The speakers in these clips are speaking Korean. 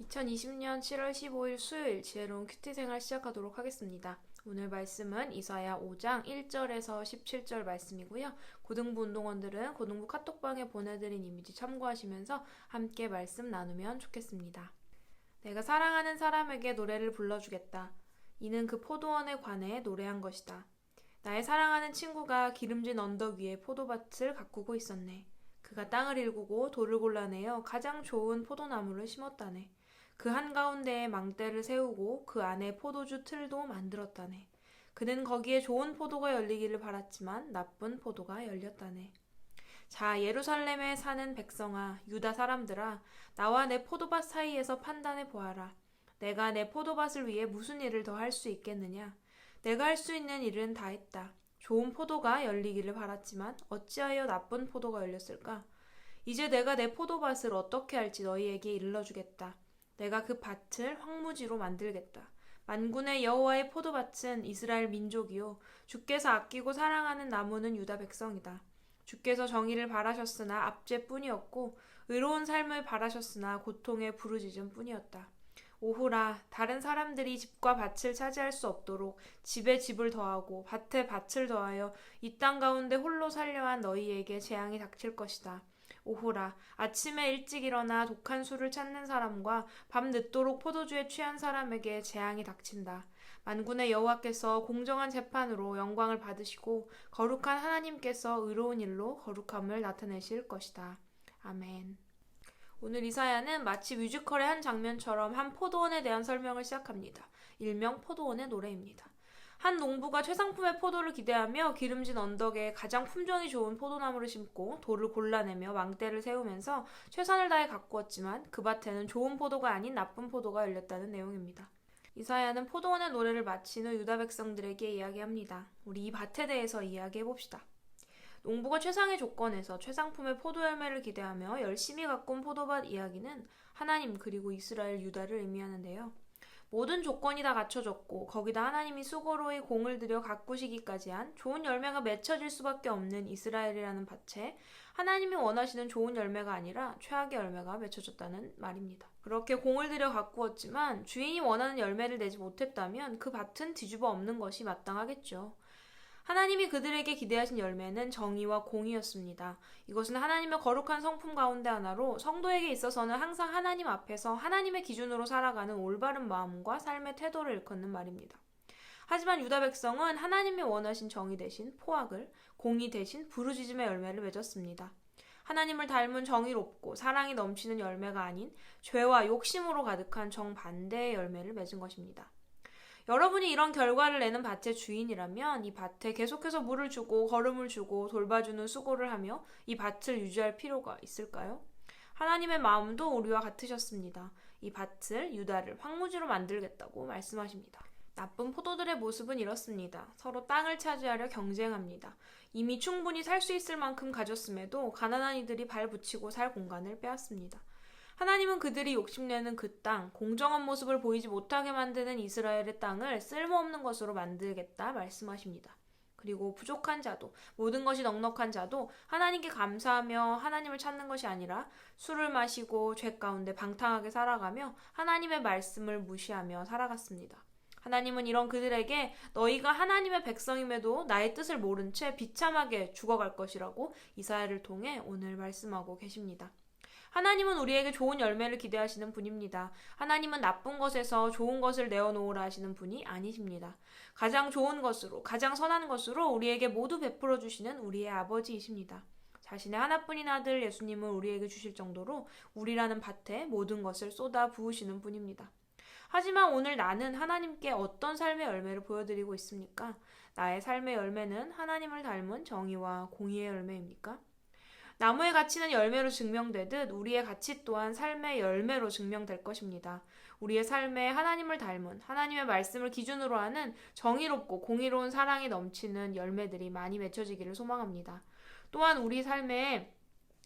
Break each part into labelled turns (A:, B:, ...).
A: 2020년 7월 15일 수요일 지혜로운 큐티 생활 시작하도록 하겠습니다. 오늘 말씀은 이사야 5장 1절에서 17절 말씀이고요. 고등부 운동원들은 고등부 카톡방에 보내드린 이미지 참고하시면서 함께 말씀 나누면 좋겠습니다. 내가 사랑하는 사람에게 노래를 불러주겠다. 이는 그 포도원에 관해 노래한 것이다. 나의 사랑하는 친구가 기름진 언덕 위에 포도밭을 가꾸고 있었네. 그가 땅을 일구고 돌을 골라내어 가장 좋은 포도나무를 심었다네. 그 한가운데에 망대를 세우고 그 안에 포도주 틀도 만들었다네. 그는 거기에 좋은 포도가 열리기를 바랐지만 나쁜 포도가 열렸다네. 자, 예루살렘에 사는 백성아, 유다 사람들아, 나와 내 포도밭 사이에서 판단해 보아라. 내가 내 포도밭을 위해 무슨 일을 더 할 수 있겠느냐? 내가 할 수 있는 일은 다 했다. 좋은 포도가 열리기를 바랐지만 어찌하여 나쁜 포도가 열렸을까? 이제 내가 내 포도밭을 어떻게 할지 너희에게 일러주겠다. 내가 그 밭을 황무지로 만들겠다. 만군의 여호와의 포도밭은 이스라엘 민족이요 주께서 아끼고 사랑하는 나무는 유다 백성이다. 주께서 정의를 바라셨으나 압제뿐이었고 의로운 삶을 바라셨으나 고통의 부르짖음뿐이었다. 오호라, 다른 사람들이 집과 밭을 차지할 수 없도록 집에 집을 더하고 밭에 밭을 더하여 이 땅 가운데 홀로 살려한 너희에게 재앙이 닥칠 것이다. 오호라, 아침에 일찍 일어나 독한 술을 찾는 사람과 밤 늦도록 포도주에 취한 사람에게 재앙이 닥친다. 만군의 여호와께서 공정한 재판으로 영광을 받으시고 거룩한 하나님께서 의로운 일로 거룩함을 나타내실 것이다. 아멘. 오늘 이사야는 마치 뮤지컬의 한 장면처럼 한 포도원에 대한 설명을 시작합니다. 일명 포도원의 노래입니다. 한 농부가 최상품의 포도를 기대하며 기름진 언덕에 가장 품종이 좋은 포도나무를 심고 돌을 골라내며 망대를 세우면서 최선을 다해 가꾸었지만 그 밭에는 좋은 포도가 아닌 나쁜 포도가 열렸다는 내용입니다. 이사야는 포도원의 노래를 마친 후 유다 백성들에게 이야기합니다. 우리 이 밭에 대해서 이야기해봅시다. 농부가 최상의 조건에서 최상품의 포도 열매를 기대하며 열심히 가꾼 포도밭 이야기는 하나님 그리고 이스라엘 유다를 의미하는데요. 모든 조건이 다 갖춰졌고 거기다 하나님이 수고로이 공을 들여 가꾸시기까지 한 좋은 열매가 맺혀질 수밖에 없는 이스라엘이라는 밭에 하나님이 원하시는 좋은 열매가 아니라 최악의 열매가 맺혀졌다는 말입니다. 그렇게 공을 들여 가꾸었지만 주인이 원하는 열매를 내지 못했다면 그 밭은 뒤집어 엎는 것이 마땅하겠죠. 하나님이 그들에게 기대하신 열매는 정의와 공의였습니다. 이것은 하나님의 거룩한 성품 가운데 하나로 성도에게 있어서는 항상 하나님 앞에서 하나님의 기준으로 살아가는 올바른 마음과 삶의 태도를 일컫는 말입니다. 하지만 유다 백성은 하나님이 원하신 정의 대신 포악을, 공의 대신 부르짖음의 열매를 맺었습니다. 하나님을 닮은 정의롭고 사랑이 넘치는 열매가 아닌 죄와 욕심으로 가득한 정반대의 열매를 맺은 것입니다. 여러분이 이런 결과를 내는 밭의 주인이라면 이 밭에 계속해서 물을 주고 거름을 주고 돌봐주는 수고를 하며 이 밭을 유지할 필요가 있을까요? 하나님의 마음도 우리와 같으셨습니다. 이 밭을 유다를 황무지로 만들겠다고 말씀하십니다. 나쁜 포도들의 모습은 이렇습니다. 서로 땅을 차지하려 경쟁합니다. 이미 충분히 살 수 있을 만큼 가졌음에도 가난한 이들이 발 붙이고 살 공간을 빼앗습니다. 하나님은 그들이 욕심내는 그 땅, 공정한 모습을 보이지 못하게 만드는 이스라엘의 땅을 쓸모없는 것으로 만들겠다 말씀하십니다. 그리고 부족한 자도, 모든 것이 넉넉한 자도 하나님께 감사하며 하나님을 찾는 것이 아니라 술을 마시고 죄 가운데 방탕하게 살아가며 하나님의 말씀을 무시하며 살아갔습니다. 하나님은 이런 그들에게 너희가 하나님의 백성임에도 나의 뜻을 모른 채 비참하게 죽어갈 것이라고 이사야를 통해 오늘 말씀하고 계십니다. 하나님은 우리에게 좋은 열매를 기대하시는 분입니다. 하나님은 나쁜 것에서 좋은 것을 내어놓으라 하시는 분이 아니십니다. 가장 좋은 것으로, 가장 선한 것으로 우리에게 모두 베풀어 주시는 우리의 아버지이십니다. 자신의 하나뿐인 아들 예수님을 우리에게 주실 정도로 우리라는 밭에 모든 것을 쏟아 부으시는 분입니다. 하지만 오늘 나는 하나님께 어떤 삶의 열매를 보여드리고 있습니까? 나의 삶의 열매는 하나님을 닮은 정의와 공의의 열매입니까? 나무의 가치는 열매로 증명되듯 우리의 가치 또한 삶의 열매로 증명될 것입니다. 우리의 삶에 하나님을 닮은 하나님의 말씀을 기준으로 하는 정의롭고 공의로운 사랑이 넘치는 열매들이 많이 맺혀지기를 소망합니다. 또한 우리 삶에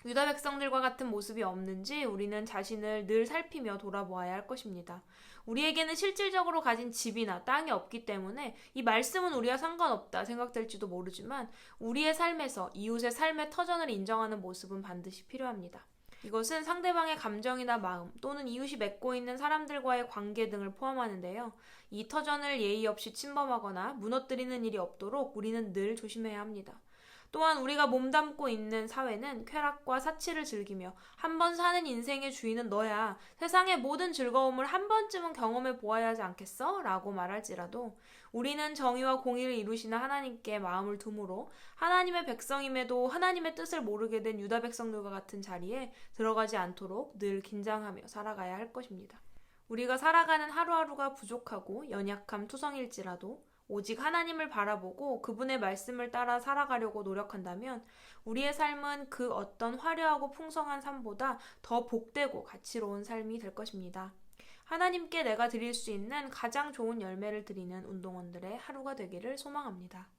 A: 유다 백성들과 같은 모습이 없는지 우리는 자신을 늘 살피며 돌아보아야 할 것입니다. 우리에게는 실질적으로 가진 집이나 땅이 없기 때문에 이 말씀은 우리와 상관없다 생각될지도 모르지만 우리의 삶에서 이웃의 삶의 터전을 인정하는 모습은 반드시 필요합니다. 이것은 상대방의 감정이나 마음 또는 이웃이 맺고 있는 사람들과의 관계 등을 포함하는데요. 이 터전을 예의 없이 침범하거나 무너뜨리는 일이 없도록 우리는 늘 조심해야 합니다. 또한 우리가 몸담고 있는 사회는 쾌락과 사치를 즐기며 한 번 사는 인생의 주인은 너야. 세상의 모든 즐거움을 한 번쯤은 경험해 보아야 하지 않겠어? 라고 말할지라도 우리는 정의와 공의를 이루시는 하나님께 마음을 두므로 하나님의 백성임에도 하나님의 뜻을 모르게 된 유다 백성들과 같은 자리에 들어가지 않도록 늘 긴장하며 살아가야 할 것입니다. 우리가 살아가는 하루하루가 부족하고 연약함 투성일지라도 오직 하나님을 바라보고 그분의 말씀을 따라 살아가려고 노력한다면 우리의 삶은 그 어떤 화려하고 풍성한 삶보다 더 복되고 가치로운 삶이 될 것입니다. 하나님께 내가 드릴 수 있는 가장 좋은 열매를 드리는 운동원들의 하루가 되기를 소망합니다.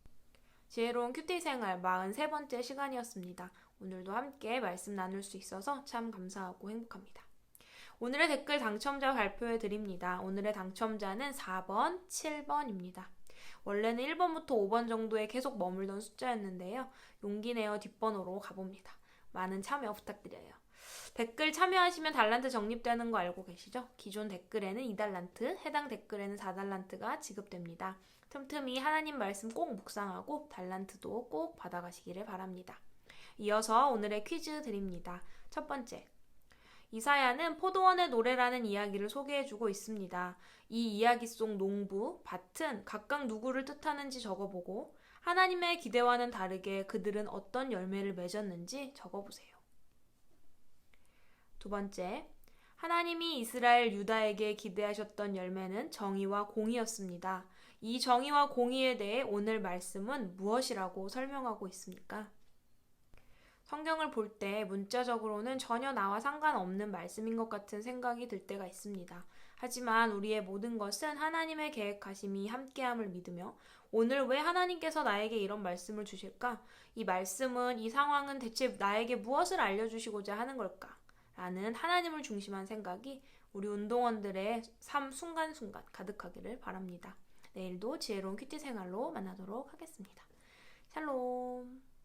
A: 지혜로운 큐티 생활 43번째 시간이었습니다. 오늘도 함께 말씀 나눌 수 있어서 참 감사하고 행복합니다. 오늘의 댓글 당첨자 발표해 드립니다. 오늘의 당첨자는 4번, 7번입니다. 원래는 1번부터 5번 정도에 계속 머물던 숫자였는데요. 용기 내어 뒷번호로 가봅니다. 많은 참여 부탁드려요. 댓글 참여하시면 달란트 적립되는 거 알고 계시죠? 기존 댓글에는 2달란트, 해당 댓글에는 4달란트가 지급됩니다. 틈틈이 하나님 말씀 꼭 묵상하고 달란트도 꼭 받아가시기를 바랍니다. 이어서 오늘의 퀴즈 드립니다. 첫 번째. 이사야는 포도원의 노래라는 이야기를 소개해주고 있습니다. 이 이야기 속 농부, 밭은 각각 누구를 뜻하는지 적어보고 하나님의 기대와는 다르게 그들은 어떤 열매를 맺었는지 적어보세요. 두 번째, 하나님이 이스라엘 유다에게 기대하셨던 열매는 정의와 공의였습니다. 이 정의와 공의에 대해 오늘 말씀은 무엇이라고 설명하고 있습니까? 성경을 볼 때 문자적으로는 전혀 나와 상관없는 말씀인 것 같은 생각이 들 때가 있습니다. 하지만 우리의 모든 것은 하나님의 계획하심이 함께함을 믿으며 오늘 왜 하나님께서 나에게 이런 말씀을 주실까? 이 말씀은, 이 상황은 대체 나에게 무엇을 알려주시고자 하는 걸까? 라는 하나님을 중심한 생각이 우리 운동원들의 삶 순간순간 가득하기를 바랍니다. 내일도 지혜로운 큐티 생활로 만나도록 하겠습니다. 샬롬.